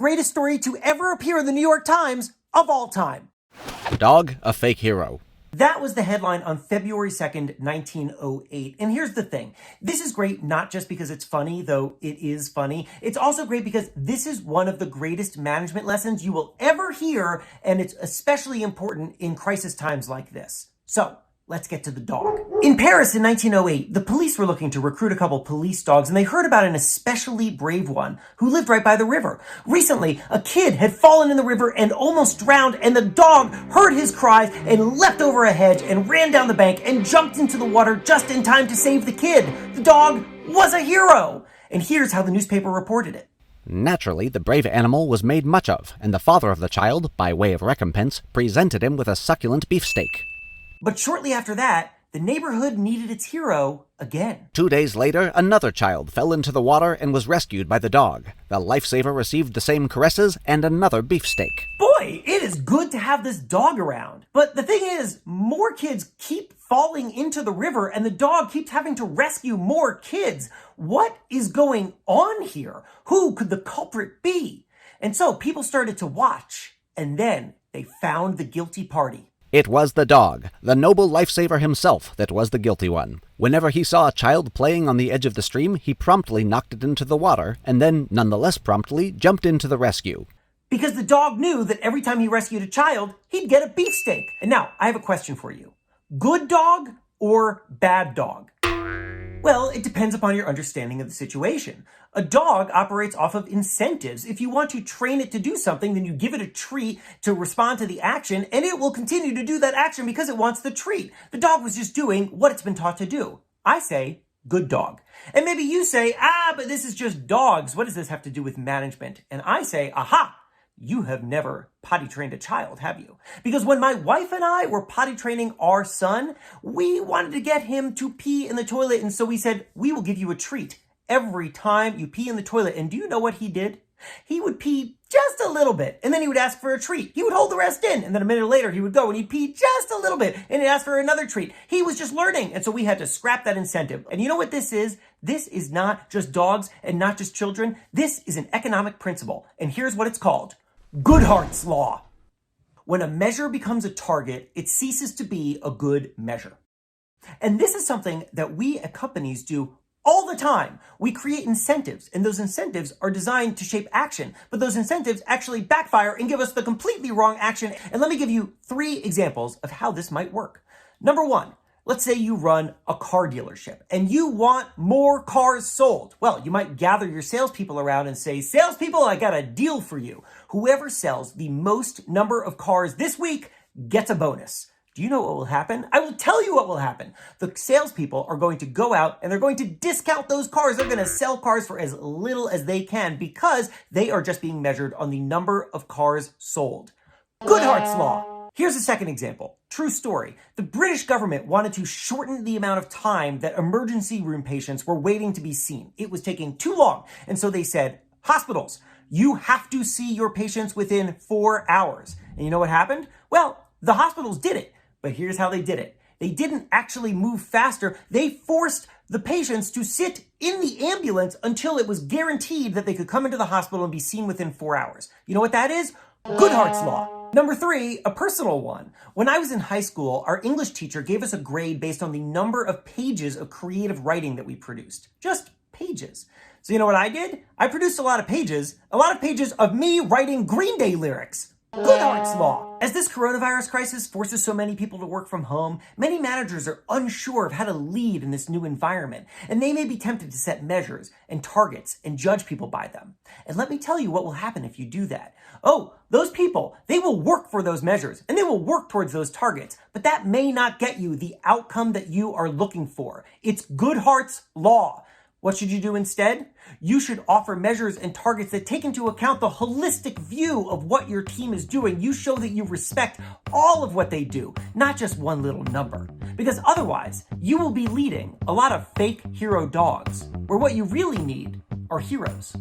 greatest story to ever appear in the New York Times of all time. Dog, a fake hero. That was the headline on February 2nd, 1908. And here's the thing. This is great not just because it's funny, though it is funny. It's also great because this is one of the greatest management lessons you will ever hear, and it's especially important in crisis times like this. So, let's get to the dog. In Paris in 1908, the police were looking to recruit a couple police dogs, and they heard about an especially brave one who lived right by the river. Recently, a kid had fallen in the river and almost drowned, and the dog heard his cries and leapt over a hedge and ran down the bank and jumped into the water just in time to save the kid. The dog was a hero! And here's how the newspaper reported it. Naturally, the brave animal was made much of, and the father of the child, by way of recompense, presented him with a succulent beefsteak. But shortly after that, the neighborhood needed its hero again. 2 days later, another child fell into the water and was rescued by the dog. The lifesaver received the same caresses and another beefsteak. Boy, it is good to have this dog around. But the thing is, more kids keep falling into the river and the dog keeps having to rescue more kids. What is going on here? Who could the culprit be? And so people started to watch, and then they found the guilty party. It was the dog, the noble lifesaver himself, that was the guilty one. Whenever he saw a child playing on the edge of the stream, he promptly knocked it into the water, and then, none the less promptly, jumped into the rescue. Because the dog knew that every time he rescued a child, he'd get a beefsteak. And now, I have a question for you. Good dog or bad dog? Well, it depends upon your understanding of the situation. A dog operates off of incentives. If you want to train it to do something, then you give it a treat to respond to the action, and it will continue to do that action because it wants the treat. The dog was just doing what it's been taught to do. I say, good dog. And maybe you say, but this is just dogs. What does this have to do with management? And I say, aha! You have never potty trained a child, have you? Because when my wife and I were potty training our son, we wanted to get him to pee in the toilet. And so we said, we will give you a treat every time you pee in the toilet. And do you know what he did? He would pee just a little bit, and then he would ask for a treat. He would hold the rest in, and then a minute later he would go and he'd pee just a little bit, and he'd ask for another treat. He was just learning, and so we had to scrap that incentive. And you know what this is? This is not just dogs and not just children. This is an economic principle, and here's what it's called. Goodhearts Law. When a measure becomes a target, it ceases to be a good measure. And this is something that we at companies do all the time. We create incentives, and those incentives are designed to shape action, but those incentives actually backfire and give us the completely wrong action. And let me give you 3 examples of how this might work. Number 1, let's say you run a car dealership and you want more cars sold. Well, you might gather your salespeople around and say, salespeople, I got a deal for you. Whoever sells the most number of cars this week gets a bonus. Do you know what will happen? I will tell you what will happen. The salespeople are going to go out and they're going to discount those cars. They're going to sell cars for as little as they can because they are just being measured on the number of cars sold. Goodhearts Law. Here's a second example. True story. The British government wanted to shorten the amount of time that emergency room patients were waiting to be seen. It was taking too long. And so they said, hospitals, you have to see your patients within 4 hours. And you know what happened? Well, the hospitals did it. But here's how they did it. They didn't actually move faster. They forced the patients to sit in the ambulance until it was guaranteed that they could come into the hospital and be seen within 4 hours. You know what that is? Goodharts Law. Number 3, a personal one. When I was in high school, our English teacher gave us a grade based on the number of pages of creative writing that we produced. Just pages. So you know what I did? I produced a lot of pages of me writing Green Day lyrics. Goodhearts Law. As this coronavirus crisis forces so many people to work from home, many managers are unsure of how to lead in this new environment, and they may be tempted to set measures and targets and judge people by them. And let me tell you what will happen if you do that. Oh, those people, they will work for those measures, and they will work towards those targets, but that may not get you the outcome that you are looking for. It's Goodharts Law. What should you do instead? You should offer measures and targets that take into account the holistic view of what your team is doing. You show that you respect all of what they do, not just one little number. Because otherwise, you will be leading a lot of fake hero dogs, where what you really need are heroes.